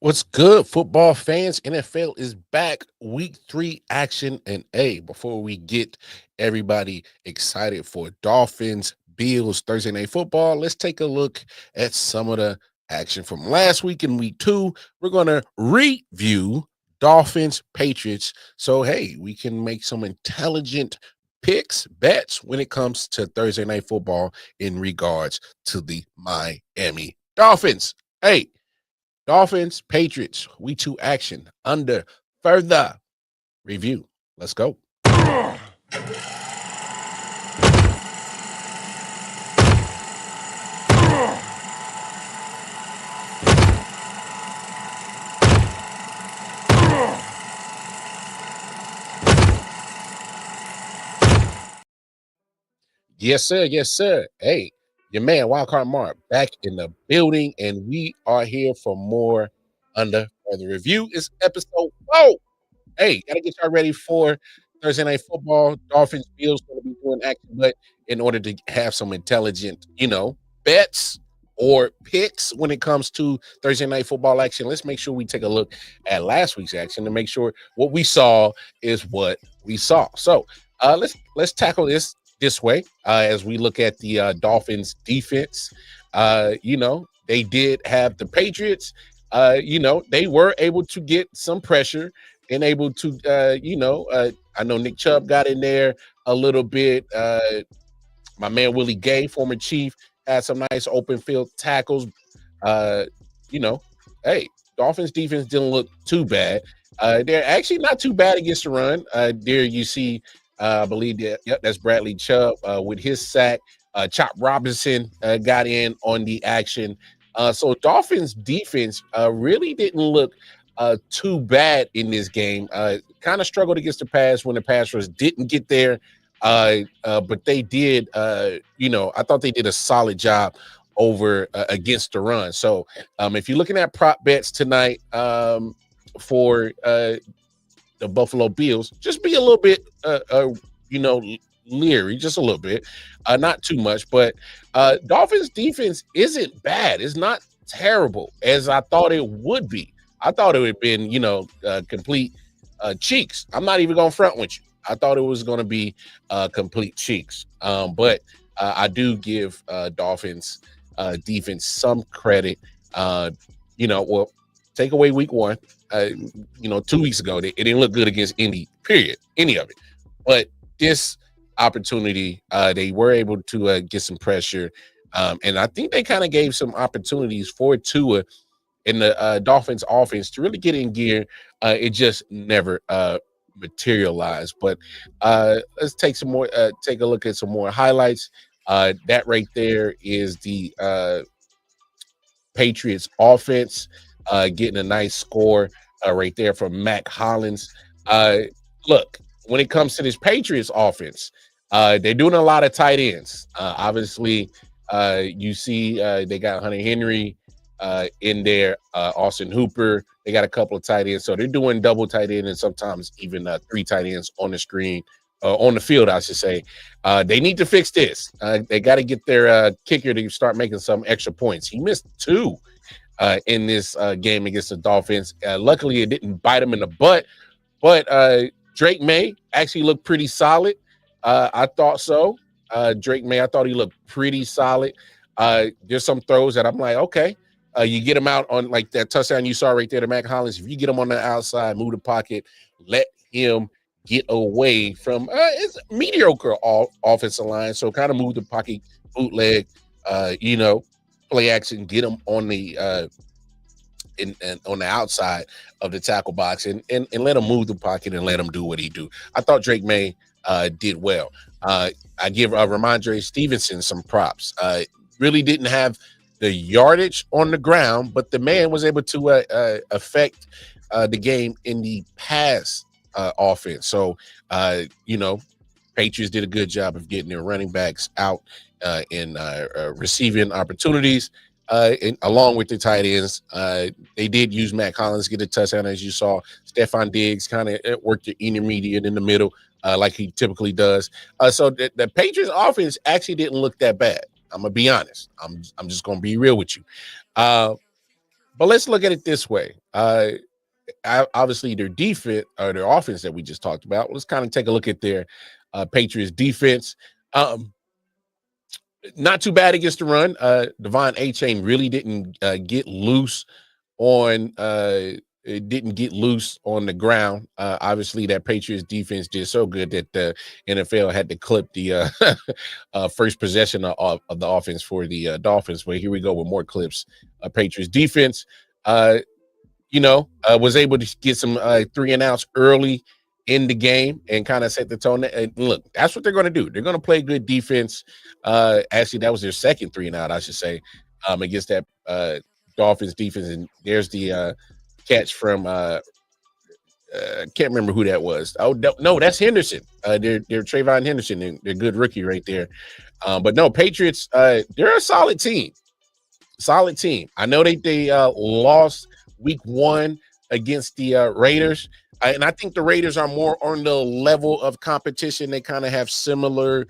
What's good, football fans? NFL is back, week 3 action. And before we get everybody excited for Dolphins, Bills, Thursday Night Football, let's take a look at some of the action from last week in week 2. We're going to review Dolphins, Patriots. So, we can make some intelligent picks, bets when it comes to Thursday Night Football in regards to the Miami Dolphins. Dolphins, Patriots, week 2 action under further review. Let's go. Yes, sir. Yes, sir. Your man, Wildcard Mark, back in the building, and we are here for more under further review. It's episode 4. Gotta get y'all ready for Thursday Night Football. Dolphins, Bills going to be doing action, but in order to have some intelligent, bets or picks when it comes to Thursday Night Football action, let's make sure we take a look at last week's action to make sure what we saw is what we saw. So let's tackle this way as we look at the Dolphins defense. They did have the Patriots. They were able to get some pressure and able to, I know Nick Chubb got in there a little bit. My man Willie Gay, former Chief, had some nice open field tackles. Dolphins defense didn't look too bad. They're actually not too bad against the run. There you see, I believe that's Bradley Chubb with his sack. Chop Robinson got in on the action. So Dolphins defense really didn't look too bad in this game. Kind of struggled against the pass when the pass rush didn't get there. But they did, I thought they did a solid job over against the run. So if you're looking at prop bets tonight for the Buffalo Bills, just be a little bit, leery, just a little bit, not too much. But Dolphins defense isn't bad. It's not terrible as I thought it would be. I thought it would have been, complete cheeks. I'm not even going to front with you. I thought it was going to be complete cheeks. But I do give Dolphins defense some credit. Take away week 1. 2 weeks ago, it didn't look good against Indy, period, any of it. But this opportunity, they were able to get some pressure. And I think they kind of gave some opportunities for Tua in the Dolphins offense to really get in gear. It just never materialized. But let's take a look at some more highlights. That right there is the Patriots offense getting a nice score right there from Mac Hollins. Look, when it comes to this Patriots offense, they're doing a lot of tight ends. Obviously, you see they got Hunter Henry in there, Austin Hooper. They got a couple of tight ends. So they're doing double tight end and sometimes even 3 tight ends on the screen, on the field, I should say. They need to fix this. They got to get their kicker to start making some extra points. He missed 2 in this game against the Dolphins. Luckily, it didn't bite him in the butt. But Drake May actually looked pretty solid. I thought so. Drake May, I thought he looked pretty solid. There's some throws that I'm like, okay. You get him out on like that touchdown you saw right there to Mac Hollins. If you get him on the outside, move the pocket, let him get away from it's mediocre offensive line. So kind of move the pocket, bootleg, play action, get him on the on the outside of the tackle box and let him move the pocket and let him do what he do. I thought Drake May did well. I give Ramondre Stevenson some props. Really didn't have the yardage on the ground, but the man was able to affect the game in the pass offense. So, Patriots did a good job of getting their running backs out in receiving opportunities. And along with the tight ends, they did use Matt Collins to get a touchdown, as you saw. Stephon Diggs kind of worked the intermediate in the middle like he typically does. So the Patriots offense actually didn't look that bad. I'm going to be honest. I'm just going to be real with you. But let's look at it this way. Obviously their defense or their offense that we just talked about. Let's kind of take a look at their Patriots defense. Not too bad against the run. Devon A-Chain really didn't get loose on it didn't get loose on the ground. Obviously, that Patriots defense did so good that the NFL had to clip the first possession of the offense for the Dolphins. But here we go with more clips. Patriots defense, was able to get some 3 and outs early in the game and kind of set the tone. And look, that's what they're going to do. They're going to play good defense. Actually, that was their second 3 and out, I should say, against that Dolphins defense. And there's the catch from can't remember who that was. Oh no, that's Henderson. They're Trayvon Henderson. They're good rookie right there. But no, Patriots. They're a solid team. Solid team. I know they lost week 1 against the Raiders. And I think the Raiders are more on the level of competition. They kind of have similar,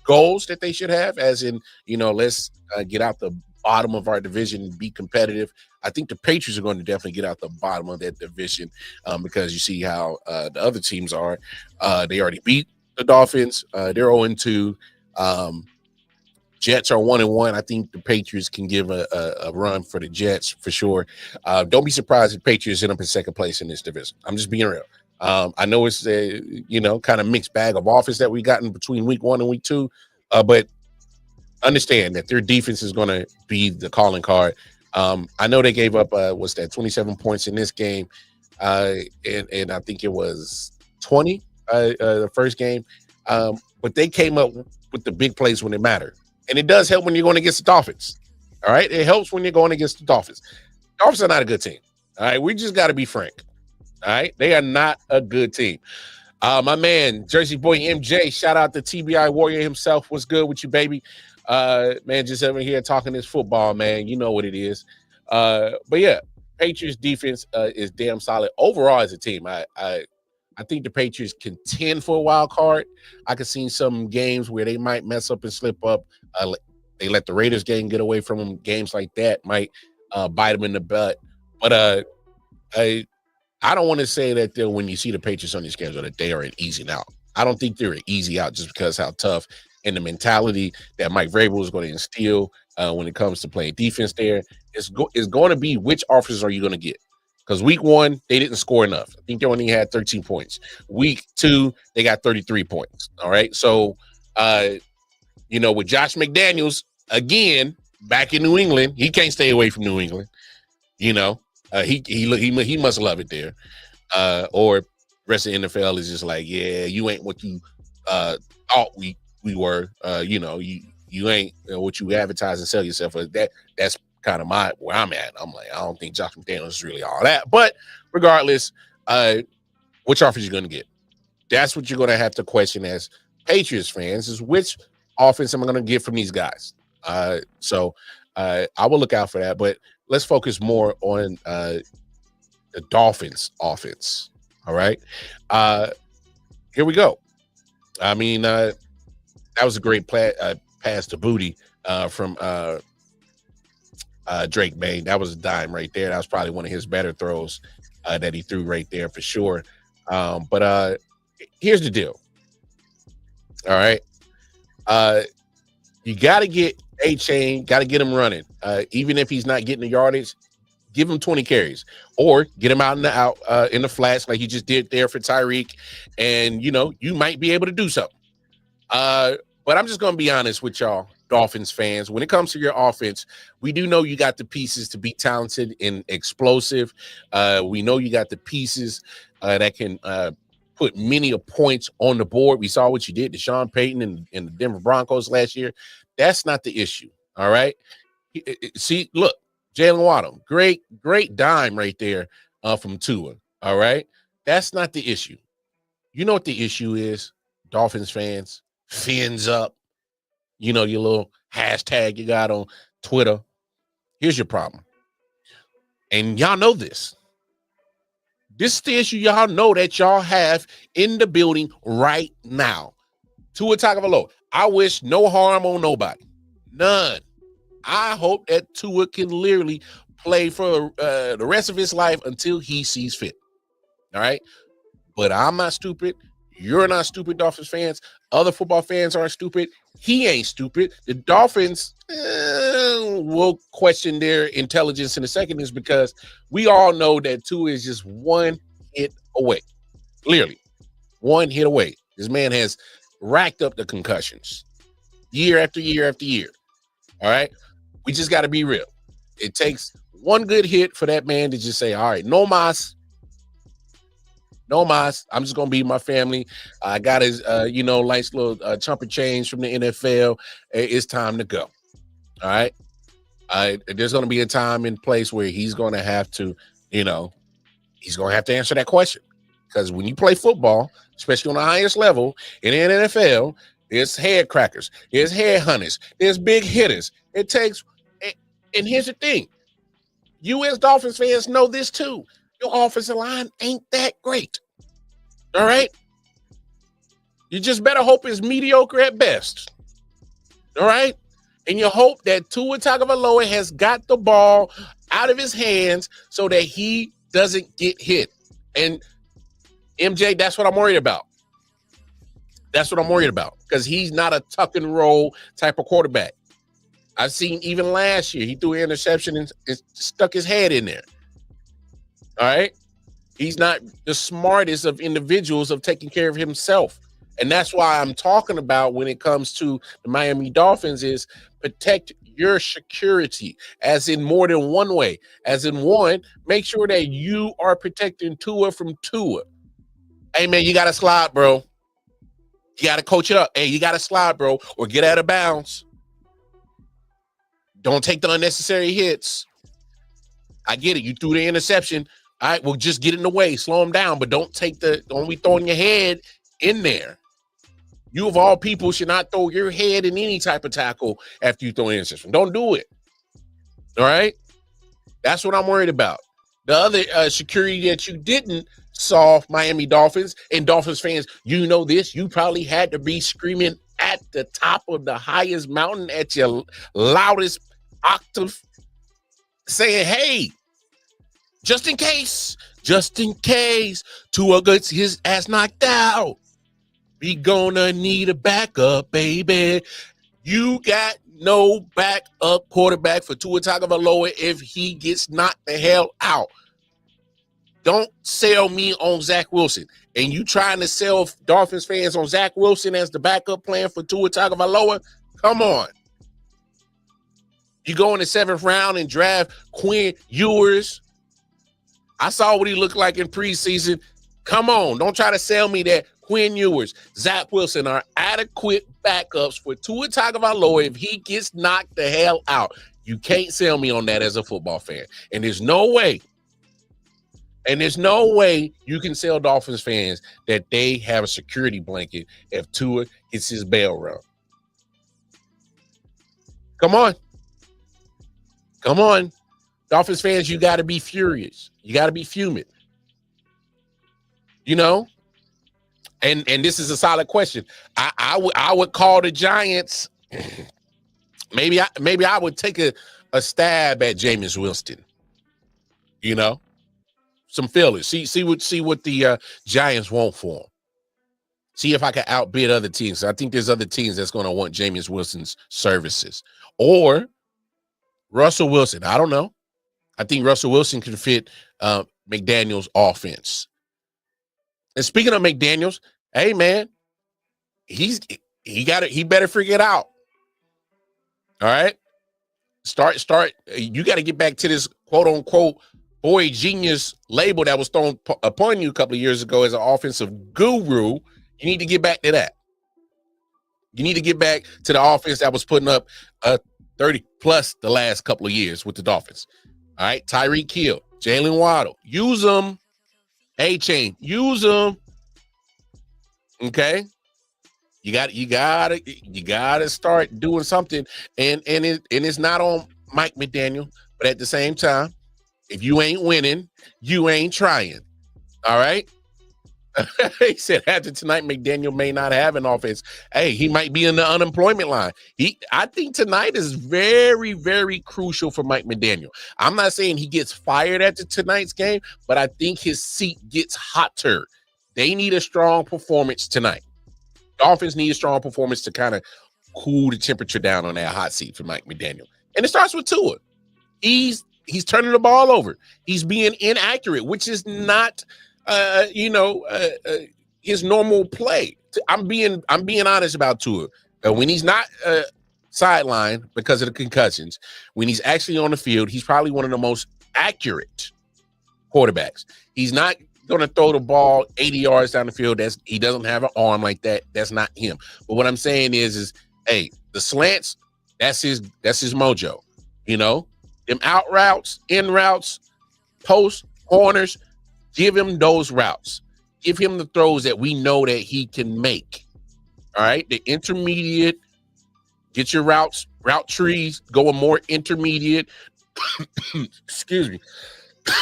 goals that they should have, as in, let's get out the bottom of our division and be competitive. I think the Patriots are going to definitely get out the bottom of that division because you see how the other teams are. They already beat the Dolphins. They're 0-2. Jets are 1-1. I think the Patriots can give a run for the Jets for sure. Don't be surprised if Patriots end up in second place in this division. I'm just being real. I know it's a kind of mixed bag of offense that we got in between week 1 and week 2, but understand that their defense is going to be the calling card. I know they gave up 27 points in this game, and I think it was 20 the first game, but they came up with the big plays when it mattered. And it does help when you're going against the Dolphins. All right. It helps when you're going against the Dolphins. Dolphins are not a good team. All right. We just got to be frank. All right. They are not a good team. My man, Jersey Boy MJ, shout out to TBI Warrior himself. What's good with you, baby? Man, just over here talking this football, man. You know what it is. But yeah, Patriots defense is damn solid overall as a team. I think the Patriots contend for a wild card. I could see some games where they might mess up and slip up. They let the Raiders game get away from them. Games like that might bite them in the butt. But I don't want to say that when you see the Patriots on these games that they are an easy out. I don't think they're an easy out just because how tough and the mentality that Mike Vrabel is going to instill when it comes to playing defense there is going to be which offenses are you going to get? Because week 1, they didn't score enough. I think they only had 13 points. Week 2, they got 33 points. All right. So, with Josh McDaniels, again, back in New England, he can't stay away from New England. He must love it there. Or the rest of the NFL is just like, yeah, you ain't what you thought we were. You ain't what you advertise and sell yourself as. That's kind of where I'm at. I'm like, I don't think Josh McDaniels is really all that. But regardless, which offense you're going to get? That's what you're going to have to question as Patriots fans is which offense am I going to get from these guys? So I will look out for that. But let's focus more on the Dolphins offense. All right. Here we go. I mean, that was a great pass to Booty from Drake May. That was a dime right there. That was probably one of his better throws that he threw right there for sure. But here's the deal. All right. You got to get A-Chain, got to get him running. Even if he's not getting the yardage, give him 20 carries or get him out in the flats like you just did there for Tyreek. And, you might be able to do something. But I'm just going to be honest with y'all, Dolphins fans. When it comes to your offense, we do know you got the pieces to be talented and explosive. We know you got the pieces that can put many points on the board. We saw what you did to Sean Payton and the Denver Broncos last year. That's not the issue. All right. See, look, Jalen Waddle, great dime right there from Tua. All right. That's not the issue. You know what the issue is, Dolphins fans? Fins up. Your little hashtag you got on Twitter. Here's your problem. And y'all know this. This is the issue y'all know that y'all have in the building right now. Tua Tagovailoa. I wish no harm on nobody. None. I hope that Tua can literally play for the rest of his life until he sees fit. All right. But I'm not stupid. You're not stupid, Dolphins fans. Other football fans aren't stupid. He ain't stupid. The Dolphins will question their intelligence in a second, is because we all know that Tua is just one hit away. Clearly, one hit away. This man has racked up the concussions year after year after year. All right. We just got to be real. It takes one good hit for that man to just say, all right, no mas. No mas. I'm just gonna be my family. I got his, nice little chump of change from the NFL. It's time to go. All right. There's gonna be a time and place where he's gonna have to, he's gonna have to answer that question. Because when you play football, especially on the highest level in the NFL, there's head crackers, there's head hunters, there's big hitters. It takes, and here's the thing: you as Dolphins fans know this too. Your offensive line ain't that great. All right. You just better hope it's mediocre at best. All right. And you hope that Tua Tagovailoa has got the ball out of his hands so that he doesn't get hit. And MJ, that's what I'm worried about. That's what I'm worried about, because he's not a tuck and roll type of quarterback. I've seen even last year, he threw an interception and stuck his head in there. All right. He's not the smartest of individuals of taking care of himself. And that's why I'm talking about, when it comes to the Miami Dolphins, is protect your security, as in more than one way. As in, one, make sure that you are protecting Tua from Tua. Hey, man, you got to slide, bro. You got to coach it up. Hey, you got to slide, bro, or get out of bounds. Don't take the unnecessary hits. I get it. You threw the interception. All right, well, just get in the way, slow him down, but don't be throwing your head in there. You, of all people, should not throw your head in any type of tackle after you throw an interception. Don't do it. All right? That's what I'm worried about. The other security that you didn't solve, Miami Dolphins, and Dolphins fans, you know this, you probably had to be screaming at the top of the highest mountain at your loudest octave, saying, hey, just in case Tua gets his ass knocked out, we gonna need a backup, baby. You got no backup quarterback for Tua Tagovailoa if he gets knocked the hell out. Don't sell me on Zach Wilson. And you trying to sell Dolphins fans on Zach Wilson as the backup plan for Tua Tagovailoa? Come on. You go in the 7th round and draft Quinn Ewers. I saw what he looked like in preseason. Come on. Don't try to sell me that Quinn Ewers, Zach Wilson are adequate backups for Tua Tagovailoa if he gets knocked the hell out. You can't sell me on that as a football fan. And there's no way you can sell Dolphins fans that they have a security blanket if Tua hits his bell rung. Come on. Dolphins fans, you got to be furious. You got to be fuming. And this is a solid question. I would call the Giants. Maybe I would take a stab at Jameis Winston. Some feelers. See what the Giants want for him. See if I can outbid other teams. I think there's other teams that's going to want Jameis Winston's services, or Russell Wilson. I don't know. I think Russell Wilson can fit McDaniel's offense. And speaking of McDaniels, hey man, he better figure it out. All right. Start. You got to get back to this quote unquote boy genius label that was thrown upon you a couple of years ago as an offensive guru. You need to get back to that. You need to get back to the offense that was putting up 30 plus the last couple of years with the Dolphins. All right. Tyreek Hill, Jalen Waddle, use them. A-Chain, use them. Okay. You gotta start doing something. And it's not on Mike McDaniel, but at the same time, if you ain't winning, you ain't trying. All right. He said after tonight, McDaniel may not have an offense. Hey, he might be in the unemployment line. I think tonight is very, very crucial for Mike McDaniel. I'm not saying he gets fired after tonight's game, but I think his seat gets hotter. They need a strong performance tonight. Dolphins need a strong performance to kind of cool the temperature down on that hot seat for Mike McDaniel. And it starts with Tua. He's turning the ball over. He's being inaccurate, which is not his normal play. I'm being honest about Tua. When he's not sidelined because of the concussions, when he's actually on the field, he's probably one of the most accurate quarterbacks. He's not going to throw the ball 80 yards down the field. He doesn't have an arm like that. That's not him. But what I'm saying is hey, the slants, that's his mojo. Them out routes, in routes, post, corners, give him those routes. Give him the throws that we know that he can make. All right? The intermediate, get your route trees, go a more intermediate. Excuse me.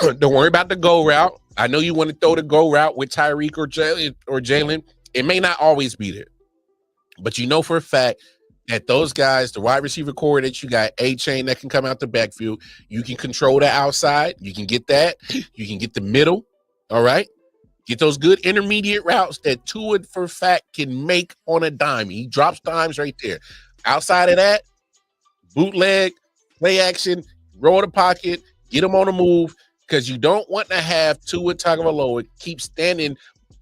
Don't worry about the go route. I know you want to throw the go route with Tyreek or Jalen. It may not always be there. But you know for a fact that those guys, the wide receiver core that you got, A-Chain that can come out the backfield, you can control the outside. You can get that. You can get the middle. All right? Get those good intermediate routes that Tua for a fact can make on a dime. He drops dimes right there. Outside of that, bootleg, play action, roll the pocket, get him on the move, because you don't want to have Tua Tagovailoa keep standing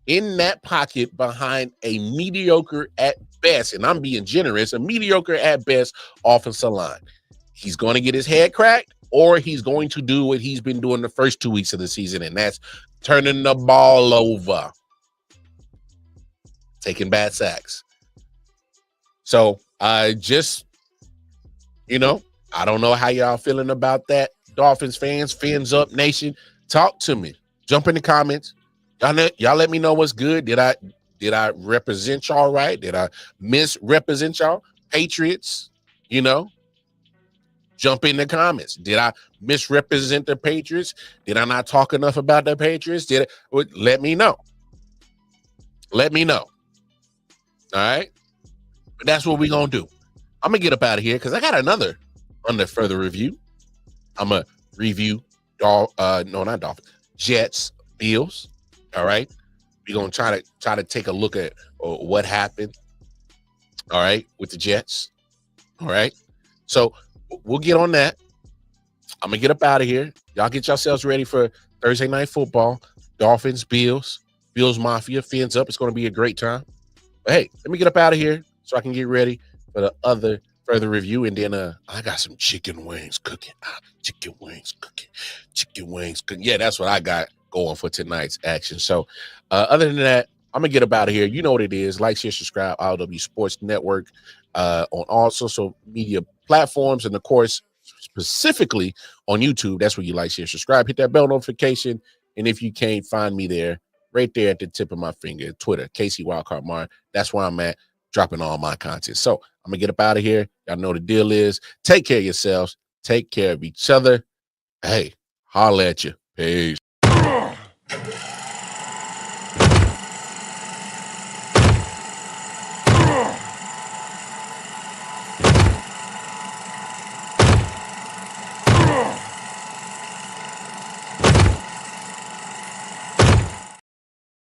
in that pocket behind a mediocre at best, and I'm being generous, a mediocre at best offensive line. He's going to get his head cracked, or he's going to do what he's been doing the first 2 weeks of the season, and that's turning the ball over, taking bad sacks. So I don't know how y'all feeling about that. Dolphins fans, Fins Up Nation, talk to me. Jump in the comments. Y'all let me know what's good. Did I represent y'all right? Did I misrepresent y'all? Patriots, jump in the comments. Did I misrepresent the Patriots? Did I not talk enough about the Patriots? Let me know. Let me know. All right? But that's what we're going to do. I'm going to get up out of here because I got another under further review. I'm going to review Jets, Bills. All right. We're going to try to take a look at what happened. All right. With the Jets. All right. So we'll get on that. I'm going to get up out of here. Y'all get yourselves ready for Thursday Night Football. Dolphins, Bills Mafia, Fins Up. It's going to be a great time. But hey, let me get up out of here so I can get ready for the other further review. And then I got some chicken wings cooking. Chicken wings cooking. Yeah, that's what I got going for tonight's action. So other than that, I'm gonna get up out of here. You know what it is. Like, share, subscribe, RW Sports Network on all social media platforms, and of course specifically on YouTube. That's where you like, share, subscribe, hit that bell notification. And if you can't find me there, right there at the tip of my finger, Twitter, Casey Wildcard Martin. That's where I'm at, dropping all my content. So I'm gonna get up out of here. Y'all know the deal is. Take care of yourselves. Take care of each other. Hey, holla at you. Peace.